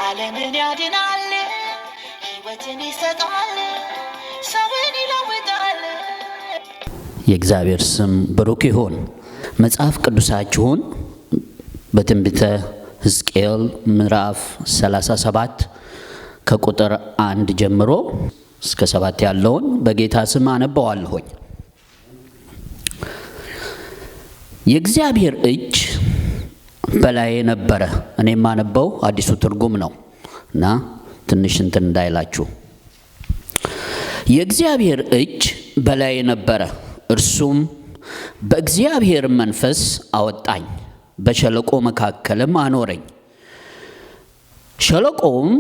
ዓለምን ያድናል ሕይወትን ይሰጣል ሰውን ይለውጣል። የእግዚአብሔር ስም ብሩክ ይሁን። መጽሐፍ ቅዱሳችሁን በትንቢተ ሕዝቅኤል ምዕራፍ 37 ከቁጥር 1 ጀምሮ እስከ 7 ያለውን በጌታ ስም አነባዋለሁኝ። የእግዚአብሔር እጅ በላይ ነበረ። እኔ ማነበው አዲሱ ትርጉም ነው እና ትንሽ እንትን እንዳይላችሁ። የእግዚአብሔር እጅ በላይ ነበረ፣ እርሱም በእግዚአብሔር መንፈስ አወጣኝ፣ በሸለቆ መካከልም አኖረኝ። ሸለቆውም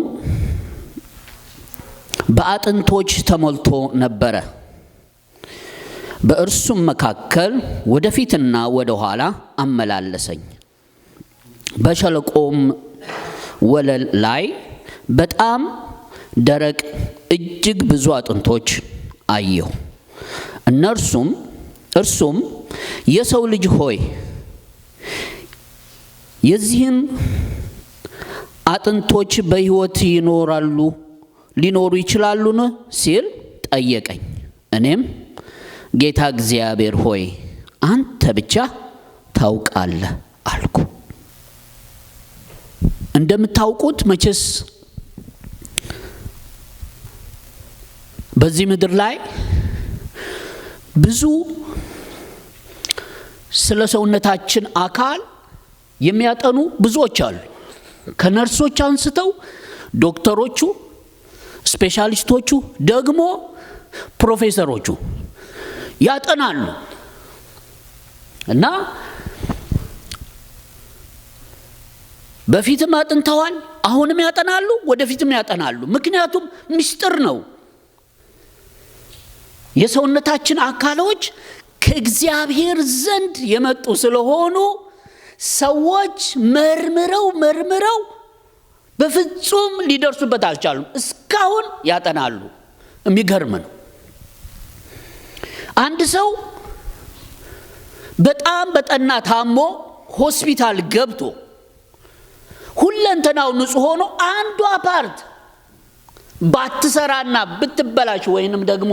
በአጥንቶች ተሞልቶ ነበረ። በእርሱም መካከል ወደፊትና ወደ ኋላ አመላለሰኝ። በሸለቆም ወለል ላይ በጣም ደረቅ እጅግ ብዙ አጥንቶች አየሁ። እርሱም የሰው ልጅ ሆይ የዚህን አጥንቶች በሕይወት ሊኖሩ ይችላሉን ሲል ጠየቀኝ። እኔም ጌታ እግዚአብሔር ሆይ አንተ ብቻ ታውቃለህ አልኩ። እንደምታውቁት መቼስ በዚህ ምድር ላይ ብዙ ስለ ሰውነታችን አካል የሚያጠኑ ብዙዎች አሉ። ከነርሶች አንስተው ዶክተሮቹ፣ ስፔሻሊስቶቹ፣ ደግሞ ፕሮፌሰሮቹ ያጠናሉ እና በፊትም አጥንተዋል፣ አሁንም ያጠናሉ፣ ወደፊትም ያጠናሉ። ምክንያቱም ምስጢር ነው። የሰውነታችን አካሎች ከእግዚአብሔር ዘንድ የመጡ ስለሆኑ ሰዎች መርምረው በፍጹም ሊደርሱበት አልቻሉም። እስካሁን ያጠናሉ። የሚገርም ነው። አንድ ሰው በጣም በጠና ታሞ ሆስፒታል ገብቶ ሁለንተናው ንጹህ ሆኖ አንዷ ፓርት ባትሰራና ብትበላሽ ወይንም ደግሞ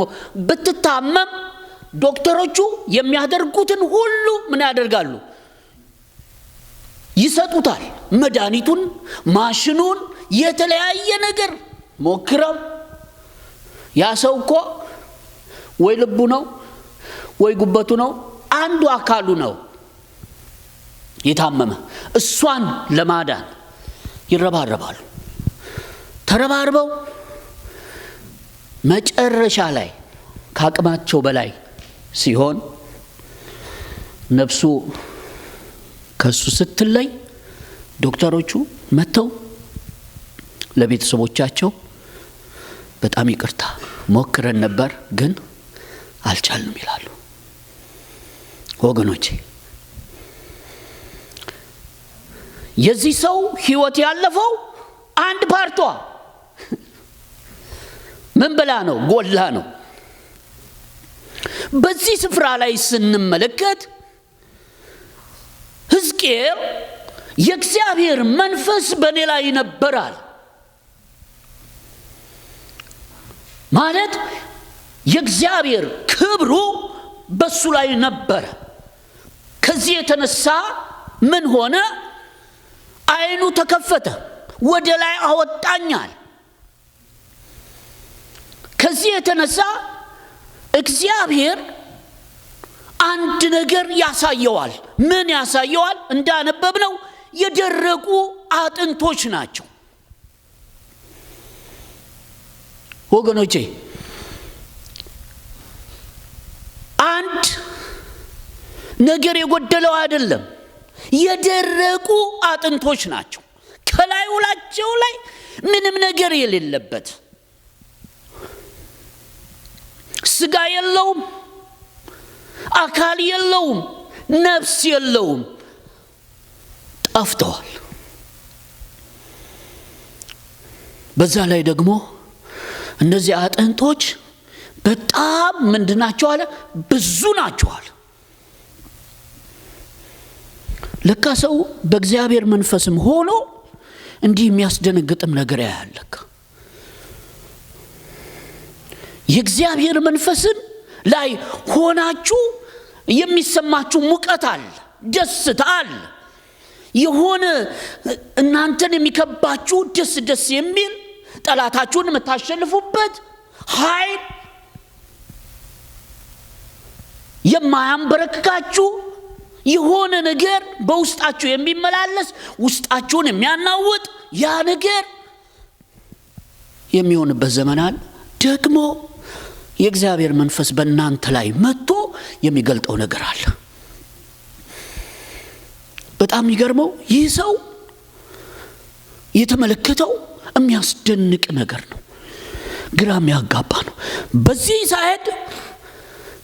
ብትታመም ዶክተሮቹ የሚያደርጉትን ሁሉ ምን ያደርጋሉ? ይሰጡታል። መድኃኒቱን፣ ማሽኑን፣ የተለያየ ነገር ሞክረው ያ ሰው እኮ ወይ ልቡ ነው ወይ ጉበቱ ነው፣ አንዱ አካሉ ነው የታመመ። እሷን ለማዳን ይረባረባሉ። ተረባርበው መጨረሻ ላይ ከአቅማቸው በላይ ሲሆን ነፍሱ ከሱ ስትለይ ዶክተሮቹ መጥተው ለቤተሰቦቻቸው በጣም ይቅርታ ሞክረን ነበር ግን አልቻልንም ይላሉ። ወገኖቼ የዚህ ሰው ሕይወት ያለፈው አንድ ፓርቷ ምን ብላ ነው? ጎላ ነው። በዚህ ስፍራ ላይ ስንመለከት ሕዝቅኤል የእግዚአብሔር መንፈስ በእኔ ላይ ነበራል ማለት የእግዚአብሔር ክብሩ በሱ ላይ ነበረ። ከዚህ የተነሳ ምን ሆነ? አይኑ ተከፈተ፣ ወደ ላይ አወጣኛል። ከዚህ የተነሳ እግዚአብሔር አንድ ነገር ያሳየዋል። ምን ያሳየዋል? እንዳነበብነው የደረቁ አጥንቶች ናቸው። ወገኖቼ አንድ ነገር የጎደለው አይደለም፣ የደረቁ አጥንቶች ናቸው። ከላይ ውላቸው ላይ ምንም ነገር የሌለበት፣ ስጋ የለውም፣ አካል የለውም፣ ነፍስ የለውም፣ ጠፍተዋል። በዛ ላይ ደግሞ እነዚህ አጥንቶች በጣም ምንድናቸው አለ? ብዙ ናቸው አለ። ለካ ሰው በእግዚአብሔር መንፈስም ሆኖ እንዲህ የሚያስደነግጥም ነገር ያያለክ። የእግዚአብሔር መንፈስን ላይ ሆናችሁ የሚሰማችሁ ሙቀት አለ፣ ደስታ አለ። የሆነ እናንተን የሚከባችሁ ደስ የሚል ጠላታችሁን የምታሸንፉበት ኃይል፣ የማያንበረክካችሁ የሆነ ነገር በውስጣችሁ የሚመላለስ ውስጣችሁን የሚያናውጥ ያ ነገር የሚሆንበት ዘመን አለ። ደግሞ የእግዚአብሔር መንፈስ በእናንተ ላይ መጥቶ የሚገልጠው ነገር አለ። በጣም የሚገርመው ይህ ሰው የተመለከተው የሚያስደንቅ ነገር ነው። ግራ የሚያጋባ ነው። በዚህ ሳይድ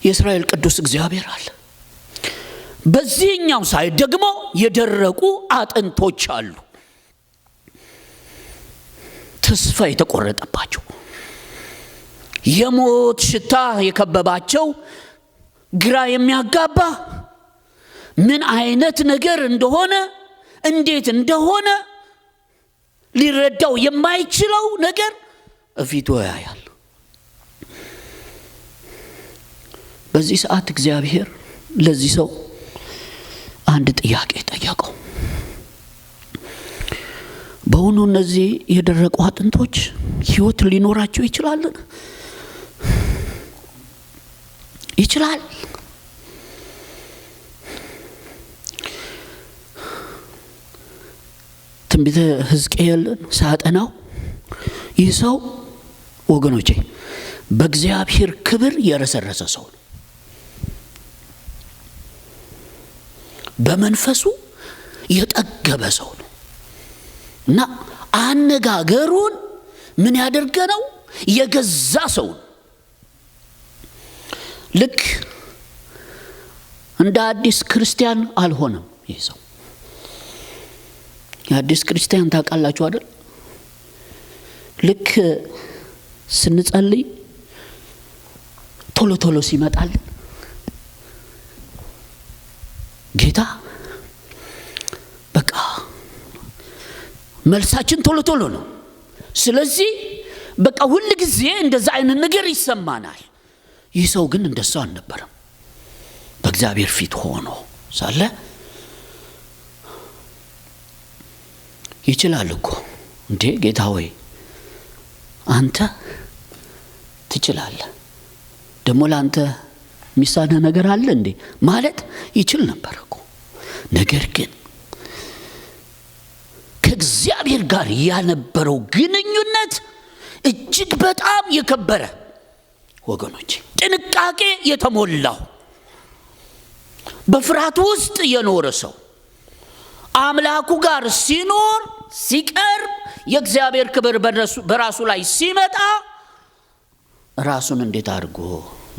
የእስራኤል ቅዱስ እግዚአብሔር አለ፣ በዚህኛው ሳይድ ደግሞ የደረቁ አጥንቶች አሉ፣ ተስፋ የተቆረጠባቸው፣ የሞት ሽታ የከበባቸው፣ ግራ የሚያጋባ ምን አይነት ነገር እንደሆነ እንዴት እንደሆነ ሊረዳው የማይችለው ነገር እፊቱ ያያል። በዚህ ሰዓት እግዚአብሔር ለዚህ ሰው አንድ ጥያቄ ጠየቀው። በእውኑ እነዚህ የደረቁ አጥንቶች ሕይወት ሊኖራቸው ይችላል? ይችላል? ትንቢተ ሕዝቅኤልን ሳጠናው ይህ ሰው ወገኖቼ በእግዚአብሔር ክብር የረሰረሰ ሰው ነው። በመንፈሱ የጠገበ ሰው ነው እና አነጋገሩን ምን ያደርገ ነው የገዛ ሰው ነው። ልክ እንደ አዲስ ክርስቲያን አልሆነም ይህ ሰው። የአዲስ ክርስቲያን ታውቃላችሁ አይደል? ልክ ስንጸልይ ቶሎ ሲመጣልን ጌታ በቃ መልሳችን ቶሎ ነው። ስለዚህ በቃ ሁሉ ጊዜ እንደዛ አይነት ነገር ይሰማናል። ይህ ሰው ግን እንደሱ አልነበረም። በእግዚአብሔር ፊት ሆኖ ሳለ ይችላል እኮ እንዴ ጌታ ሆይ አንተ ትችላለህ፣ ደግሞ ለአንተ የሚሳነህ ነገር አለ እንዴ ማለት ይችል ነበር እኮ። ነገር ግን ከእግዚአብሔር ጋር ያነበረው ግንኙነት እጅግ በጣም የከበረ ወገኖች፣ ጥንቃቄ የተሞላው በፍርሃት ውስጥ የኖረ ሰው አምላኩ ጋር ሲኖር ሲቀርብ የእግዚአብሔር ክብር በራሱ ላይ ሲመጣ ራሱን እንዴት አድርጎ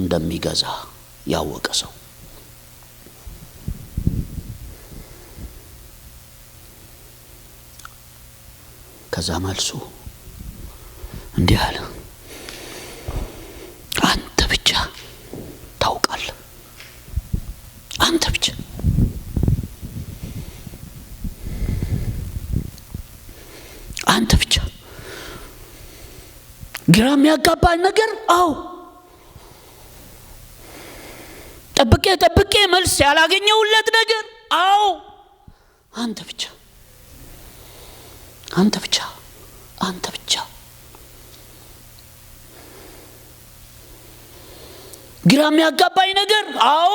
እንደሚገዛ ያወቀ ሰው። ከዛ መልሱ እንዲህ አለ፣ አንተ ብቻ ታውቃለህ፣ አንተ ብቻ። አንተ ብቻ። ግራ የሚያጋባኝ ነገር አዎ ጠብቄ መልስ ያላገኘውለት ነገር አዎ አንተ ብቻ፣ አንተ ብቻ፣ አንተ ብቻ። ግራ የሚያጋባኝ ነገር አዎ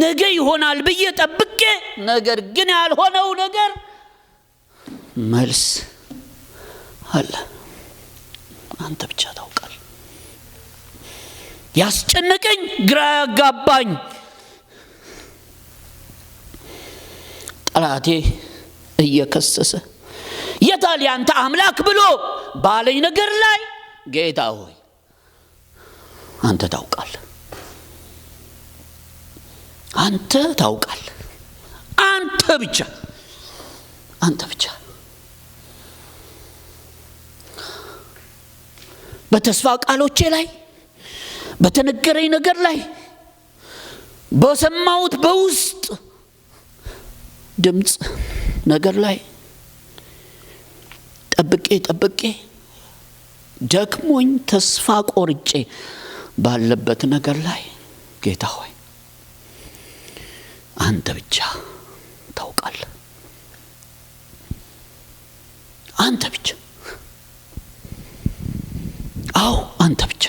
ነገ ይሆናል ብዬ ጠብቄ ነገር ግን ያልሆነው ነገር መልስ አለ። አንተ ብቻ ታውቃለህ። ያስጨነቀኝ ግራ ያጋባኝ ጠላቴ እየከሰሰ የታል ያንተ አምላክ ብሎ ባለኝ ነገር ላይ ጌታ ሆይ አንተ ታውቃለህ፣ አንተ ታውቃለህ፣ አንተ ብቻ፣ አንተ ብቻ። በተስፋ ቃሎቼ ላይ በተነገረኝ ነገር ላይ በሰማሁት በውስጥ ድምፅ ነገር ላይ ጠብቄ ደክሞኝ ተስፋ ቆርጬ ባለበት ነገር ላይ ጌታ ሆይ አንተ ብቻ ታውቃለህ። አንተ ብቻ፣ አዎ አንተ ብቻ፣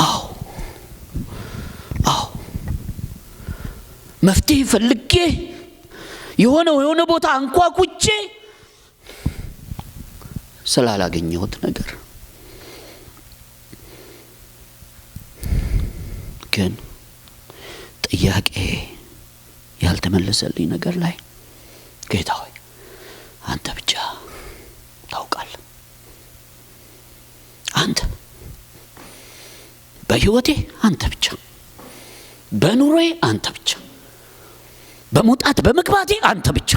አዎ መፍትሄ ፈልጌ የሆነ ቦታ አንኳኩቼ ስላላገኘሁት ነገር ግን ጥያቄ ያልተመለሰልኝ ነገር ላይ ጌታ ሆይ አንተ ብቻ ታውቃለህ። አንተ በህይወቴ አንተ ብቻ፣ በኑሮዬ አንተ ብቻ፣ በመውጣት በመግባቴ አንተ ብቻ፣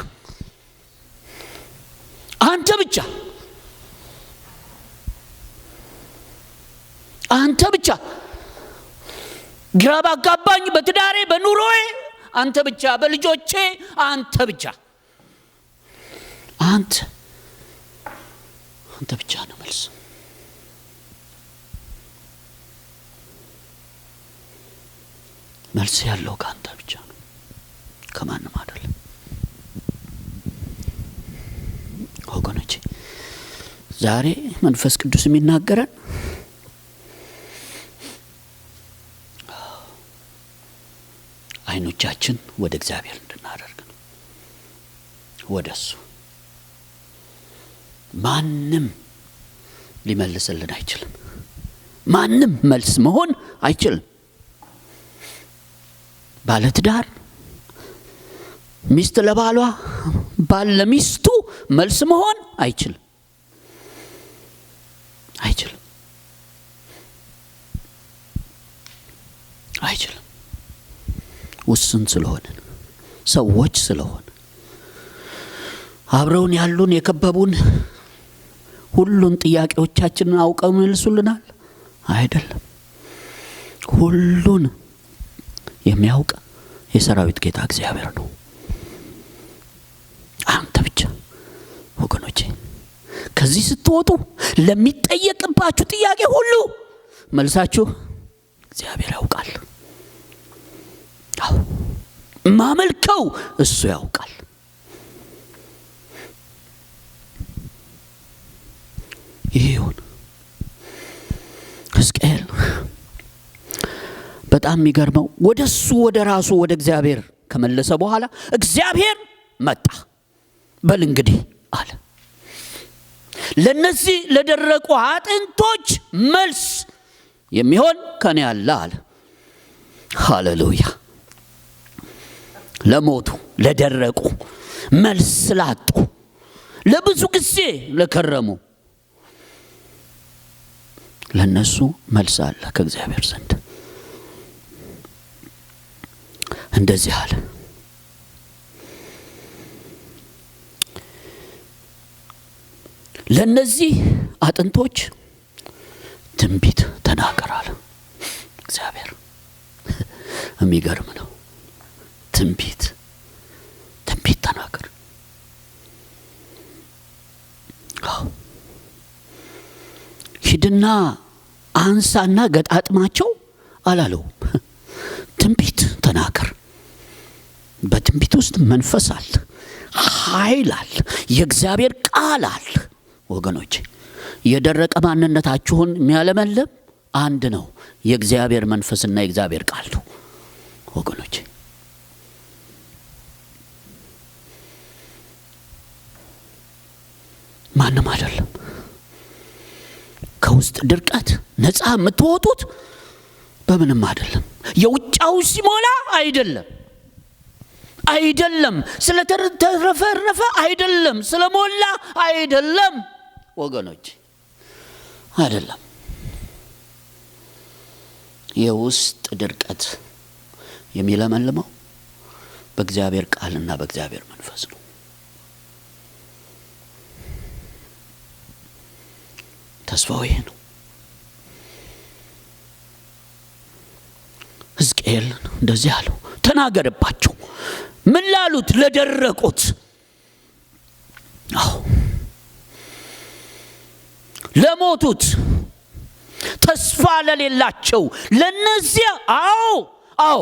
አንተ ብቻ፣ አንተ ብቻ። ግራ ባጋባኝ በትዳሬ በኑሮዬ አንተ ብቻ፣ በልጆቼ አንተ ብቻ፣ አንተ ብቻ ነው መልስ። መልስ ያለው ካንተ ብቻ ነው፣ ከማንም አይደለም። ወገኖቼ ዛሬ መንፈስ ቅዱስ የሚናገረን አይኖቻችን ወደ እግዚአብሔር እንድናደርግ ነው። ወደሱ ማንም ሊመልስልን አይችልም። ማንም መልስ መሆን አይችልም። ባለትዳር ሚስት ለባሏ፣ ባል ለሚስቱ መልስ መሆን አይችልም። ውስን ስለሆነ ሰዎች ስለሆነ አብረውን ያሉን የከበቡን ሁሉን ጥያቄዎቻችንን አውቀው መልሱልናል አይደለም። ሁሉን የሚያውቅ የሰራዊት ጌታ እግዚአብሔር ነው። አንተ ብቻ ወገኖቼ ከዚህ ስትወጡ ለሚጠየቅባችሁ ጥያቄ ሁሉ መልሳችሁ እግዚአብሔር ያውቃል። ማመልከው እሱ ያውቃል። ይሁን ሕዝቅኤል በጣም የሚገርመው ወደሱ ወደ ራሱ ወደ እግዚአብሔር ከመለሰ በኋላ እግዚአብሔር መጣ። በል እንግዲህ አለ ለነዚህ ለደረቁ አጥንቶች መልስ የሚሆን ከኔ አለ አለ። ሃሌሉያ። ለሞቱ ለደረቁ መልስ ላጡ ለብዙ ጊዜ ለከረሙ ለነሱ መልስ አለ ከእግዚአብሔር ዘንድ። እንደዚህ አለ ለነዚህ አጥንቶች ትንቢት ተናገር አለ እግዚአብሔር። የሚገርም ነው። ትንቢት ተናገር። ሂድና አንሳና ገጣጥማቸው አላለውም። ትንቢት ተናገር። በትንቢት ውስጥ መንፈስ አለ፣ ኃይል አለ፣ የእግዚአብሔር ቃል አለ። ወገኖች የደረቀ ማንነታችሁን የሚያለመልም አንድ ነው፣ የእግዚአብሔር መንፈስና የእግዚአብሔር ቃል ነው። ወገኖች ማንም አይደለም። ከውስጥ ድርቀት ነፃ የምትወጡት በምንም አይደለም። የውጫው ሲሞላ አይደለም፣ ስለተረፈረፈ አይደለም፣ ስለሞላ አይደለም። ወገኖች አይደለም። የውስጥ ድርቀት የሚለመልመው በእግዚአብሔር ቃልና በእግዚአብሔር መንፈስ ነው። ተስፋው ይሄ ነው። ሕዝቅኤል እንደዚህ አለው፣ ተናገርባቸው፣ ምን ላሉት? ለደረቁት። አዎ ለሞቱት፣ ተስፋ ለሌላቸው ለነዚያ አዎ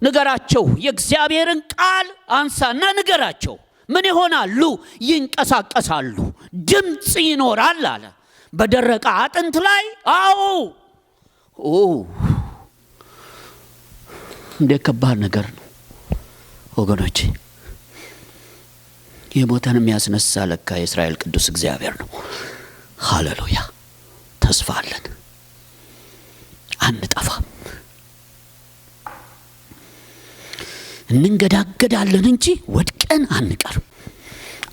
ንገራቸው። የእግዚአብሔርን ቃል አንሳና ንገራቸው። ምን ይሆናሉ? ይንቀሳቀሳሉ፣ ድምፅ ይኖራል አለ በደረቀ አጥንት ላይ። እንደ ከባድ ነገር ነው ወገኖቼ። የሞተን የሚያስነሳ ለካ የእስራኤል ቅዱስ እግዚአብሔር ነው። ሃሌሉያ! ተስፋ አለን፣ አንጠፋም። እንንገዳገዳለን እንጂ ወድቀን አንቀርም።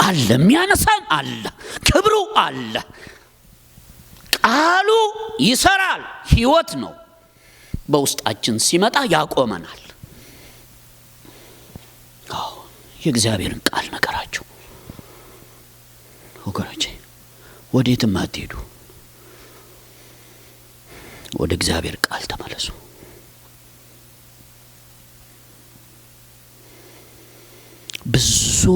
አለ የሚያነሳን፣ አለ ክብሩ አለ። ቃሉ ይሰራል፣ ሕይወት ነው። በውስጣችን ሲመጣ ያቆመናል። የእግዚአብሔርን ቃል ነገራችሁ ወገኖቼ። ወዴትም አትሄዱ፣ ወደ እግዚአብሔር ቃል ተመለሱ። ብዙ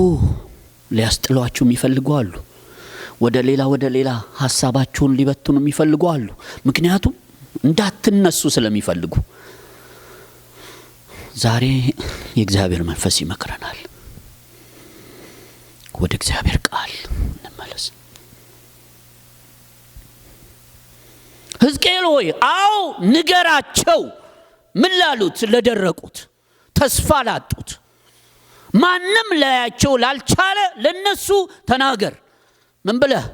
ሊያስጥሏችሁ የሚፈልጉ አሉ። ወደ ሌላ ሐሳባችሁን ሊበትኑ የሚፈልጉ አሉ። ምክንያቱም እንዳትነሱ ስለሚፈልጉ። ዛሬ የእግዚአብሔር መንፈስ ይመክረናል። ወደ እግዚአብሔር ቃል እንመለስ። ሕዝቅኤል ሆይ ንገራቸው። ምን ላሉት? ለደረቁት፣ ተስፋ ላጡት፣ ማንም ላያቸው ላልቻለ ለነሱ ተናገር። ምን ብለህ?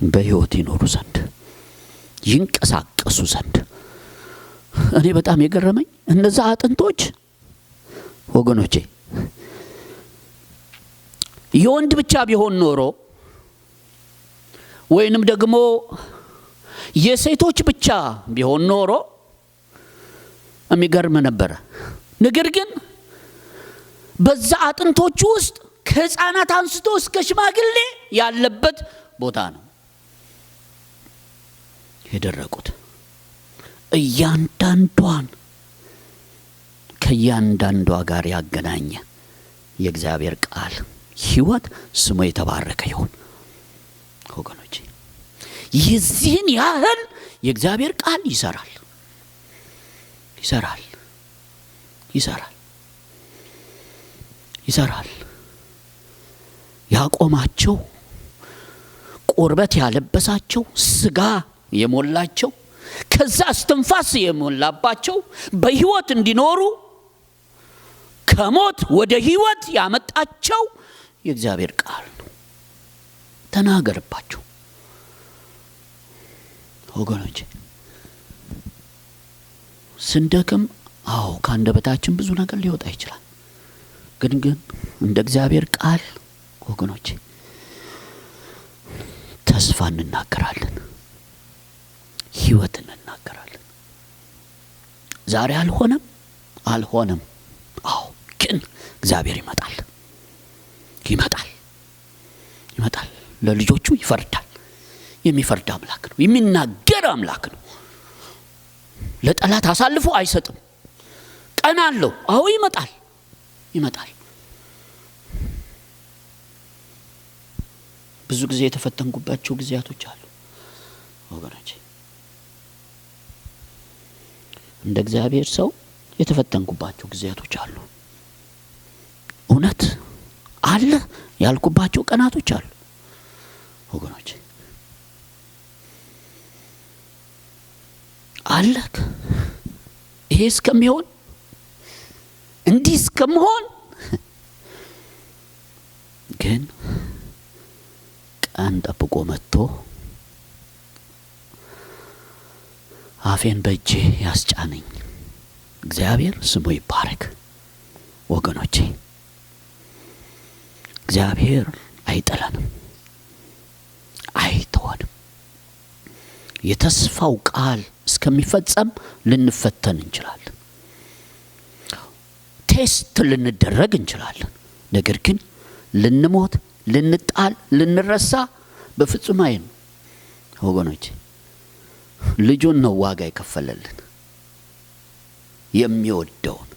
በሕይወት ይኖሩ ዘንድ፣ ይንቀሳቀሱ ዘንድ። እኔ በጣም የገረመኝ እነዛ አጥንቶች ወገኖቼ የወንድ ብቻ ቢሆን ኖሮ ወይንም ደግሞ የሴቶች ብቻ ቢሆን ኖሮ የሚገርም ነበረ። ነገር ግን በዛ አጥንቶች ውስጥ ከሕፃናት አንስቶ እስከ ሽማግሌ ያለበት ቦታ ነው የደረቁት። እያንዳንዷን ከእያንዳንዷ ጋር ያገናኘ የእግዚአብሔር ቃል ሕይወት ስሙ የተባረከ ይሁን ወገኖቼ። የዚህን ያህል የእግዚአብሔር ቃል ይሰራል። ያቆማቸው፣ ቁርበት ያለበሳቸው፣ ስጋ የሞላቸው፣ ከዛ እስትንፋስ የሞላባቸው በሕይወት እንዲኖሩ ከሞት ወደ ሕይወት ያመጣቸው የእግዚአብሔር ቃል ነው። ተናገርባቸው ወገኖቼ። ስንደክም ከአንደበታችን ብዙ ነገር ሊወጣ ይችላል። ግን እንደ እግዚአብሔር ቃል ወገኖቼ ተስፋ እንናገራለን፣ ሕይወት እንናገራለን። ዛሬ አልሆነም። ግን እግዚአብሔር ይመጣል። ለልጆቹ ይፈርዳል። የሚፈርድ አምላክ ነው። የሚናገር አምላክ ነው። ለጠላት አሳልፎ አይሰጥም። ቀን አለው። ይመጣል። ብዙ ጊዜ የተፈተንኩባቸው ጊዜያቶች አሉ ወገኖቼ። እንደ እግዚአብሔር ሰው የተፈተንኩባቸው ጊዜያቶች አሉ። እውነት አለ ያልኩባቸው ቀናቶች አሉ ወገኖቼ። አለክ ይሄ እስከሚሆን እንዲህ እስከመሆን ግን ቀን ጠብቆ መጥቶ አፌን በእጄ ያስጫነኝ እግዚአብሔር ስሙ ይባረክ ወገኖቼ። እግዚአብሔር አይጠላንም፣ አይተወንም። የተስፋው ቃል እስከሚፈጸም ልንፈተን እንችላለን። ቴስት ልንደረግ እንችላለን። ነገር ግን ልንሞት፣ ልንጣል፣ ልንረሳ በፍጹም አይን ወገኖቼ። ልጁን ነው ዋጋ የከፈለልን፣ የሚወደውን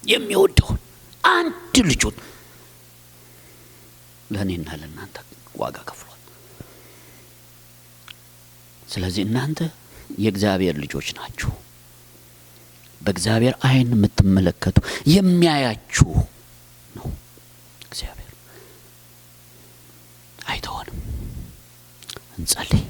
የሚወደውን አንድ ልጁን ለእኔና ለእናንተ ዋጋ ከፍሏል። ስለዚህ እናንተ የእግዚአብሔር ልጆች ናችሁ። በእግዚአብሔር ዓይን የምትመለከቱ የሚያያችሁ ነው። እግዚአብሔር አይተወንም። እንጸልይ።